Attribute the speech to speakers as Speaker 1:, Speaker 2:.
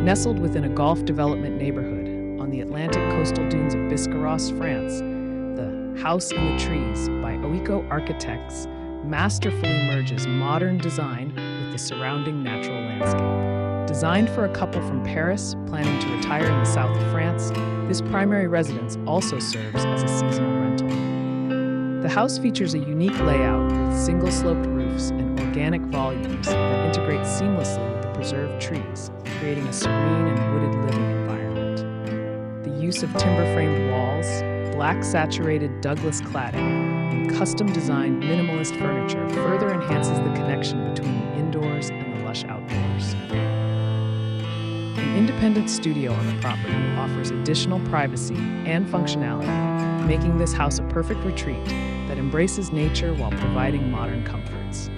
Speaker 1: Nestled within a golf development neighborhood on the Atlantic coastal dunes of Biscarrosse, France, the House in the Trees by OECO Architectes masterfully merges modern design with the surrounding natural landscape. Designed for a couple from Paris planning to retire in the south of France, this primary residence also serves as a seasonal rental. The house features a unique layout with single-sloped roofs and organic volumes that integrate seamlessly with the preserved trees, creating a serene and wooded living environment. The use of timber-framed walls, black saturated Douglas cladding, and custom-designed minimalist furniture further enhances the connection between the indoors and the lush outdoors. An independent studio on the property offers additional privacy and functionality, making this house a perfect retreat that embraces nature while providing modern comforts.